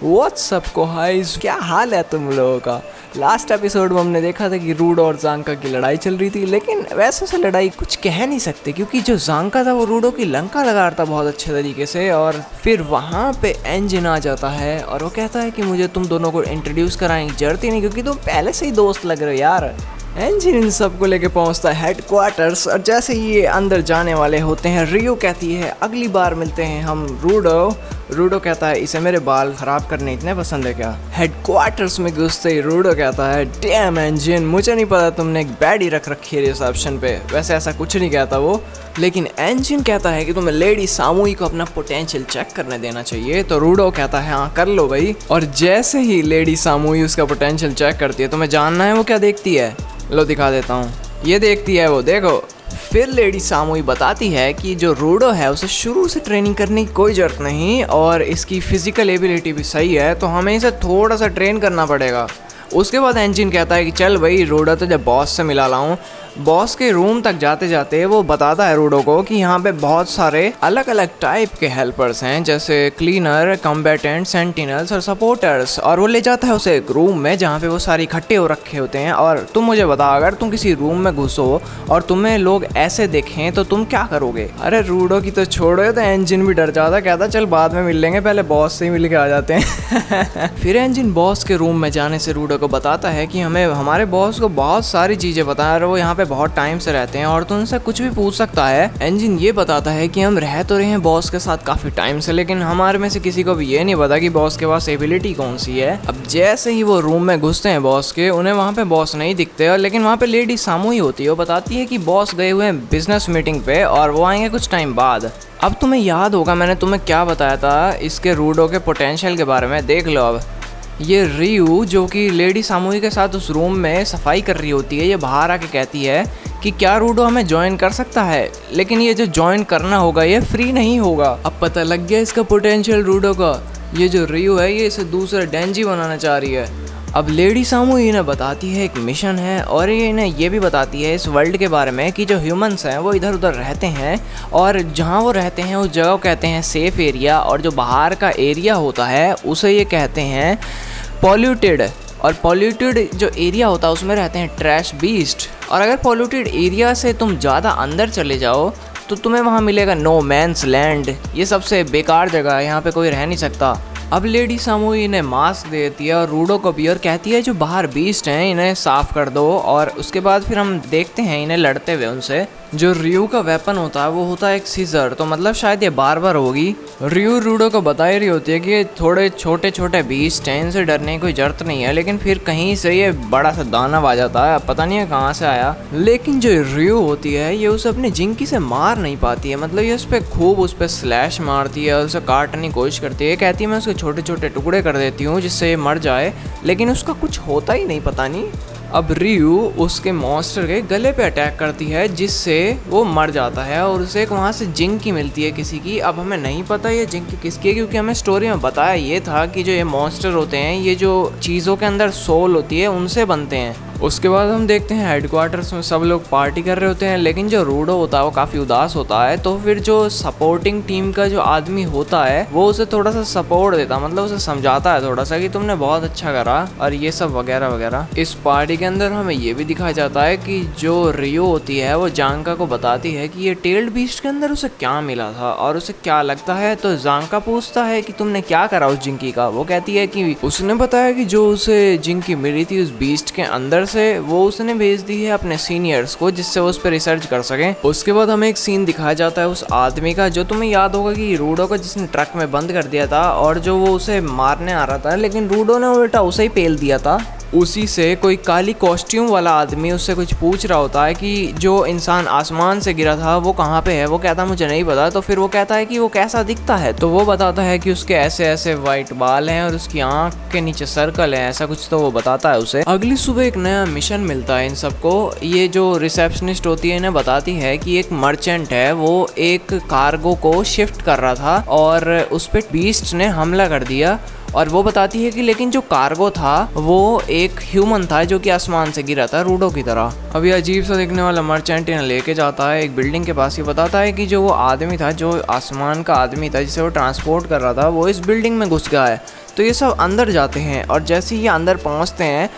WhatsApp को highs, क्या हाल है तुम लोगों का। लास्ट एपिसोड में हमने देखा था कि रूडो और जांका की लड़ाई चल रही थी, लेकिन वैसे से लड़ाई कुछ कह नहीं सकते क्योंकि जो जांका था वो रूडो की लंका लगा रहा था बहुत अच्छे तरीके से। और फिर वहाँ पे एंजिन आ जाता है और वो कहता है कि मुझे तुम दोनों को इंट्रोड्यूस कराने की जरूरत ही नहीं क्योंकि तुम पहले से ही दोस्त लग रहे हो यार। एंजिन इन सबको लेके पहुंचता है हेडक्वार्टर्स और जैसे ही ये अंदर जाने वाले होते हैं रियो कहती है अगली बार मिलते हैं हम रूडो कहता है इसे मेरे बाल खराब करने इतने पसंद है क्या। हेडक्वार्टर्स में घुसते ही रूडो कहता है डैम एंजिन, मुझे नहीं पता तुमने एक बैडी रख रखी है रिसेप्शन पे। वैसे ऐसा कुछ नहीं कहता वो, लेकिन एंजिन कहता है कि तुम्हें लेडी सामूई को अपना पोटेंशियल चेक करने देना चाहिए। तो रूडो कहता है हाँ कर लो भाई। और जैसे ही लेडी सामूई उसका पोटेंशियल चेक करती है, तुम्हें जानना है वो क्या देखती है? लो दिखा देता हूँ, ये देखती है वो, देखो। फिर लेडी सामूई बताती है कि जो रूडो है उसे शुरू से ट्रेनिंग करने की कोई ज़रूरत नहीं और इसकी फिजिकल एबिलिटी भी सही है, तो हमें इसे थोड़ा सा ट्रेन करना पड़ेगा। उसके बाद एंजिन कहता है कि चल भाई रूडो तो जब बॉस से मिला लाऊं। बॉस के रूम तक जाते जाते वो बताता है रूडो को कि यहाँ पे बहुत सारे अलग अलग टाइप के हेल्पर्स हैं, जैसे क्लीनर, कॉम्बैटेंट, सेंटिनल्स और सपोर्टर्स। और वो ले जाता है उसे एक रूम में जहाँ पे वो सारे इकट्ठे हो रखे होते हैं। और तुम मुझे बता, अगर तुम किसी रूम में घुसो और तुम्हें लोग ऐसे देखें तो तुम क्या करोगे? अरे रूडो की तो छोड़ो, तो एंजिन भी डर जाता, कहता चल बाद में मिल लेंगे, पहले बॉस से ही मिल के आ जाते हैं। फिर एंजिन बॉस के रूम में जाने से रूडो को बताता है कि हमें हमारे बॉस को बहुत सारी चीज़ें पता है और वो यहाँ पे बहुत टाइम से रहते हैं और तो उनसे कुछ भी पूछ सकता है। एंजिन ये बताता है कि हम रह तो रहे हैं बॉस के साथ काफ़ी टाइम से, लेकिन हमारे में से किसी को भी ये नहीं पता कि बॉस के पास एबिलिटी कौन सी है। अब जैसे ही वो रूम में घुसते हैं बॉस के, उन्हें वहाँ पे बॉस नहीं दिखते, लेकिन वहाँ पे लेडी सामूई होती है। वो बताती है कि बॉस गए हुए हैं बिजनेस मीटिंग पे और वो आएंगे कुछ टाइम बाद। अब तुम्हें याद होगा मैंने तुम्हें क्या बताया था इसके रूडो के पोटेंशियल के बारे में, देख लो। अब ये रियू जो कि लेडी सामूई के साथ उस रूम में सफाई कर रही होती है, ये बाहर आके कहती है कि क्या रूडो हमें ज्वाइन कर सकता है, लेकिन ये जो ज्वाइन करना होगा ये फ्री नहीं होगा। अब पता लग गया इसका पोटेंशियल रूडो का। ये जो रियू है ये इसे दूसरा डेंजी बनाना चाह रही है। अब लेडी सामूई इन्हें बताती है एक मिशन है और ये इन्हें ये भी बताती है इस वर्ल्ड के बारे में कि जो ह्यूमंस हैं वो इधर उधर रहते हैं और जहाँ वो रहते हैं उस जगह को कहते हैं सेफ एरिया, और जो बाहर का एरिया होता है उसे ये कहते हैं पॉल्यूटेड। और पॉल्यूटेड जो एरिया होता है उसमें रहते हैं ट्रैश बीस्ट। और अगर पॉल्यूटेड एरिया से तुम ज़्यादा अंदर चले जाओ तो तुम्हें वहाँ मिलेगा नो मैंस लैंड। ये सबसे बेकार जगह है, यहाँ पे कोई रह नहीं सकता। अब लेडी सामूई इन्हें मास्क देती है और रूडो को भी, और कहती है जो बाहर बीस्ट हैं इन्हें साफ़ कर दो। और उसके बाद फिर हम देखते हैं इन्हें लड़ते हुए उनसे। जो रियू का वेपन होता है वो होता है एक सीजर, तो मतलब शायद ये बार होगी। रियू रूडो को बता ही रही होती है कि ये थोड़े छोटे छोटे बीस्ट हैं, इनसे डरने की कोई जरूरत नहीं है, लेकिन फिर कहीं से ये बड़ा सा दानव आ जाता है, पता नहीं है कहाँ से आया। लेकिन जो रियू होती है ये उसे अपनी जिंकी से मार नहीं पाती है, मतलब ये उस पर खूब उस पर स्लैश मारती है, उसे काटने की कोशिश करती है, कहती है मैं उसके छोटे छोटे टुकड़े कर देती हूँ जिससे ये मर जाए, लेकिन उसका कुछ होता ही नहीं, पता नहीं। अब रियू उसके मॉन्स्टर के गले पे अटैक करती है जिससे वो मर जाता है और उसे एक वहाँ से जिंकी मिलती है किसी की। अब हमें नहीं पता ये जिंकी किसकी है क्योंकि हमें स्टोरी में बताया ये था कि जो ये मॉन्स्टर होते हैं ये जो चीज़ों के अंदर सोल होती है उनसे बनते हैं। उसके बाद हम देखते हैं हेडक्वार्टर्स में सब लोग पार्टी कर रहे होते हैं, लेकिन जो रूडो होता है वो काफ़ी उदास होता है। तो फिर जो सपोर्टिंग टीम का जो आदमी होता है वो उसे थोड़ा सा सपोर्ट देता, मतलब उसे समझाता है थोड़ा सा कि तुमने बहुत अच्छा करा और ये सब वगैरह वगैरह। इस पार्टी के अंदर हमें ये भी दिखाया जाता है कि जो रियो होती है वो जांका को बताती है कि ये टेल्ड बीस्ट के अंदर उसे क्या मिला था और उसे क्या लगता है। तो जांका पूछता है कि तुमने क्या करा उस जिंकी का। वो कहती है कि उसने बताया कि जो उसे जिंकी मिली थी उस बीस्ट के अंदर से वो उसने भेज दी है अपने सीनियर्स को जिससे वो उस पर रिसर्च कर सकें। उसके बाद हमें एक सीन दिखाया जाता है उस आदमी का, जो तुम्हें याद होगा कि रूडो को जिसने ट्रक में बंद कर दिया था और जो वो उसे मारने आ रहा था, लेकिन रूडो ने उल्टा उसे ही पेल दिया था। उसी से कोई काली कॉस्ट्यूम वाला आदमी उससे कुछ पूछ रहा होता है कि जो इंसान आसमान से गिरा था वो कहाँ पे है। वो कहता मुझे नहीं पता। तो फिर वो कहता है कि वो कैसा दिखता है, तो वो बताता है कि उसके ऐसे ऐसे वाइट बाल हैं और उसकी आंख के नीचे सर्कल है, ऐसा कुछ तो वो बताता है उसे। अगली सुबह एक नया मिशन मिलता है इन सबको। ये जो रिसेप्शनिस्ट होती है इन्हें बताती है कि एक मर्चेंट है वो एक कार्गो को शिफ्ट कर रहा था और उस पर बीस्ट ने हमला कर दिया और वो बताती है कि लेकिन जो कार्गो था वो एक ह्यूमन था जो कि आसमान से गिरा था रूडो की तरह। अभी अजीब सा दिखने वाला मर्चेंट इन्हें लेके जाता है एक बिल्डिंग के पास। ये बताता है कि जो वो आदमी था, जो आसमान का आदमी था जिसे वो ट्रांसपोर्ट कर रहा था, वो इस बिल्डिंग में घुस गया है। तो ये सब अंदर जाते हैं और जैसे ही ये अंदर पहुंचते हैं,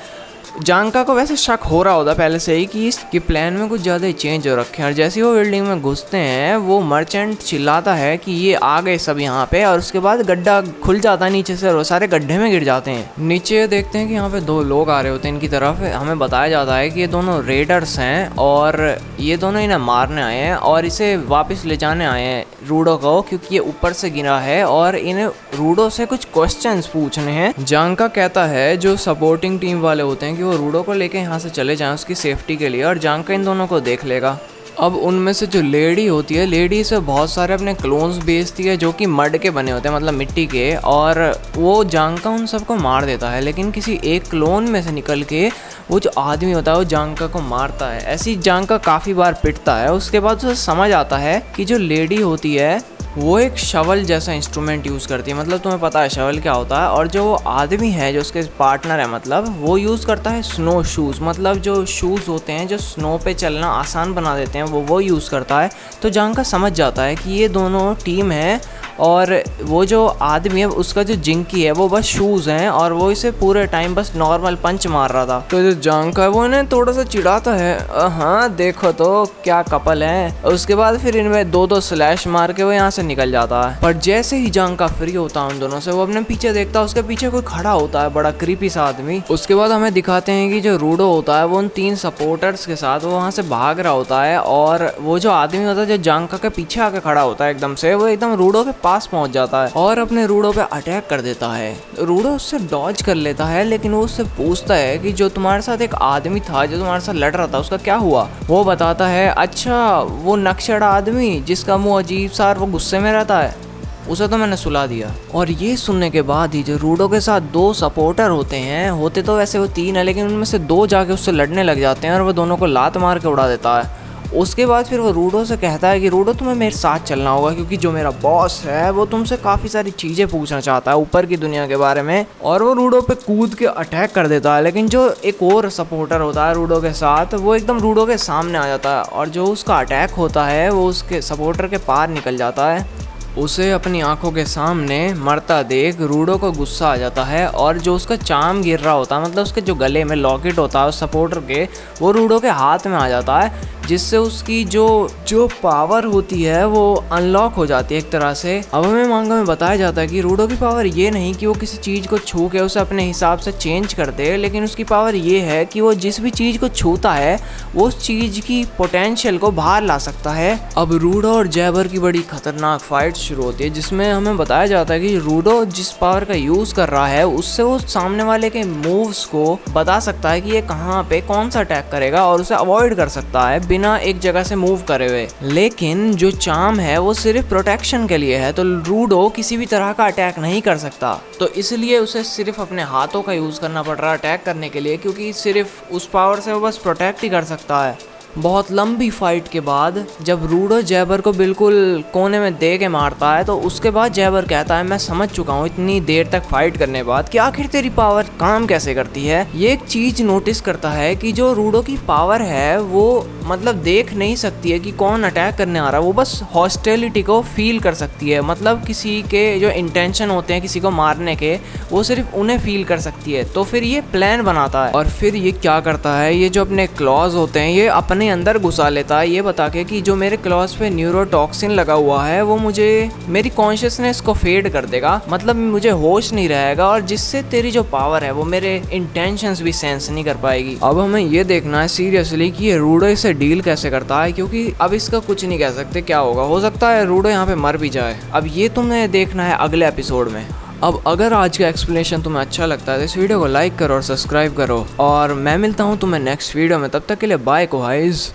जांका को वैसे शक हो रहा होता पहले से ही कि इसके प्लान में कुछ ज़्यादा ही चेंज हो रखे हैं। और जैसे ही वो बिल्डिंग में घुसते हैं, वो मर्चेंट चिल्लाता है कि ये आ गए सब यहाँ पे, और उसके बाद गड्ढा खुल जाता है नीचे से और वो सारे गड्ढे में गिर जाते हैं। नीचे देखते हैं कि यहाँ पे दो लोग आ रहे होते हैं इनकी तरफ। हमें बताया जाता है कि ये दोनों रेडर्स हैं और ये दोनों इन्हें मारने आए हैं और इसे वापस ले जाने आए हैं रूडो को, क्योंकि ये ऊपर से गिरा है और इन्हें रूडो से कुछ क्वेश्चंस पूछने हैं। जांका कहता है जो सपोर्टिंग टीम वाले होते हैं कि वो रूडो को लेके यहाँ से चले जाएं उसकी सेफ्टी के लिए, और जांका इन दोनों को देख लेगा। अब उनमें से जो लेडी होती है, लेडी से बहुत सारे अपने क्लोन्स बेचती है जो कि मड के बने होते हैं, मतलब मिट्टी के, और वो जांका उन सबको मार देता है। लेकिन किसी एक क्लोन में से निकल के वो जो आदमी होता है वो जांका को मारता है। ऐसी जांका काफ़ी बार पिटता है। उसके बाद उसे समझ आता है कि जो लेडी होती है वो एक शवल जैसा इंस्ट्रूमेंट यूज़ करती है। मतलब तुम्हें पता है शवल क्या होता है। और जो आदमी है जो उसके पार्टनर है, मतलब वो यूज़ करता है स्नो शूज़, मतलब जो शूज़ होते हैं जो स्नो पे चलना आसान बना देते हैं, वो यूज़ करता है। तो जांका समझ जाता है कि ये दोनों टीम है और वो जो आदमी है उसका जो जिंकी है वो बस शूज़ हैं और वो इसे पूरे टाइम बस नॉर्मल पंच मार रहा था। तो जो जांका है वो इन्हें थोड़ा सा चिढ़ाता है, हाँ देखो तो क्या कपल है। उसके बाद फिर इनमें दो स्लैश मार के वो यहाँ से निकल जाता है। पर जैसे ही जांका फ्री होता है उन दोनों से, वो अपने पीछे देखता है, उसके पीछे कोई खड़ा होता है बड़ा क्रीपी सा आदमी। उसके बाद हमें दिखाते हैं कि जो रूडो होता है वो उन 3 सपोर्टर्स के साथ वो वहाँ से भाग रहा होता है, और वो जो आदमी होता है जो जांका के पीछे आके खड़ा होता है एकदम से, वो एकदम रूडो के पास पहुंच जाता है और अपने रूडो पे अटैक कर देता है। रूडो उससे डॉज कर लेता है, लेकिन वो उससे पूछता है कि जो तुम्हारे साथ एक आदमी था जो तुम्हारे साथ लड़ रहा था उसका क्या हुआ। वो बताता है अच्छा वो नक्शड़ा आदमी जिसका मुंह अजीब सा वो गुस्से में रहता है, उसे तो मैंने सुला दिया। और ये सुनने के बाद ही जो रूडो के साथ 2 सपोर्टर होते तो वैसे वो 3 है, लेकिन उनमें से 2 जाके उससे लड़ने लग जाते हैं और वो दोनों को लात मार के उड़ा देता है। उसके बाद फिर वो रूडो से कहता है कि रूडो तुम्हें मेरे साथ चलना होगा, क्योंकि जो मेरा बॉस है वो तुमसे काफ़ी सारी चीज़ें पूछना चाहता है ऊपर की दुनिया के बारे में। और वो रूडो पे कूद के अटैक कर देता है, लेकिन जो एक और सपोर्टर होता है रूडो के साथ, वो एकदम रूडो के सामने आ जाता है और जो उसका अटैक होता है वो उसके सपोर्टर के पार निकल जाता है। उसे अपनी आंखों के सामने मरता देख रूडो को गुस्सा आ जाता है और जो उसका चाम गिर रहा होता है, मतलब उसके जो गले में लॉकेट होता है उस सपोर्टर के, वो रूडो के हाथ में आ जाता है, जिससे उसकी जो पावर होती है वो अनलॉक हो जाती है एक तरह से। अब हमें मांगा में बताया जाता है कि रूडो की पावर ये नहीं कि वो किसी चीज़ को छू के उसे अपने हिसाब से चेंज कर दे, लेकिन उसकी पावर ये है कि वो जिस भी चीज़ को छूता है वो उस चीज़ की पोटेंशियल को बाहर ला सकता है। अब रूडो और जैबर की बड़ी खतरनाक फाइट शुरू होती है, जिसमें हमें बताया जाता है कि रूडो जिस पावर का यूज़ कर रहा है उससे वो सामने वाले के मूव्स को बता सकता है कि ये कहाँ पे कौन सा अटैक करेगा और उसे अवॉइड कर सकता है बिना एक जगह से मूव करे हुए। लेकिन जो चार्म है वो सिर्फ प्रोटेक्शन के लिए है, तो रूडो किसी भी तरह का अटैक नहीं कर सकता, तो इसलिए उसे सिर्फ अपने हाथों का यूज़ करना पड़ रहा है अटैक करने के लिए, क्योंकि सिर्फ उस पावर से वो बस प्रोटेक्ट ही कर सकता है। बहुत लंबी फाइट के बाद जब रूडो जैबर को बिल्कुल कोने में दे के मारता है, तो उसके बाद जैबर कहता है मैं समझ चुका हूँ इतनी देर तक फाइट करने के बाद कि आखिर तेरी पावर काम कैसे करती है। ये एक चीज नोटिस करता है कि जो रूडो की पावर है वो मतलब देख नहीं सकती है कि कौन अटैक करने आ रहा है, वो बस हॉस्टिलिटी को फील कर सकती है। मतलब किसी के जो इंटेंशन होते हैं किसी को मारने के, वो सिर्फ उन्हें फील कर सकती है। तो फिर ये प्लान बनाता है और फिर ये क्या करता है, ये जो अपने क्लॉज होते हैं ये अपने अंदर घुसा लेता है, ये बता के कि जो मेरे क्लॉज पे न्यूरोटॉक्सिन लगा हुआ है वो मुझे मेरी कॉन्शियसनेस को फेड कर देगा, मतलब मुझे होश नहीं रहेगा, और जिससे तेरी जो पावर है वो मेरे इंटेंशंस भी सेंस नहीं कर पाएगी। अब हमें ये देखना है सीरियसली कि ये रूडो इसे डील कैसे करता है, क्योंकि अब इसका कुछ नहीं कह सकते क्या होगा, हो सकता है रूडो यहाँ पे मर भी जाए। अब ये तुम्हें देखना है अगले एपिसोड में। अब अगर आज का एक्सप्लेनेशन तुम्हें अच्छा लगता है तो इस वीडियो को लाइक करो और सब्सक्राइब करो, और मैं मिलता हूँ तुम्हें नेक्स्ट वीडियो में। तब तक के लिए बाय को गाइस।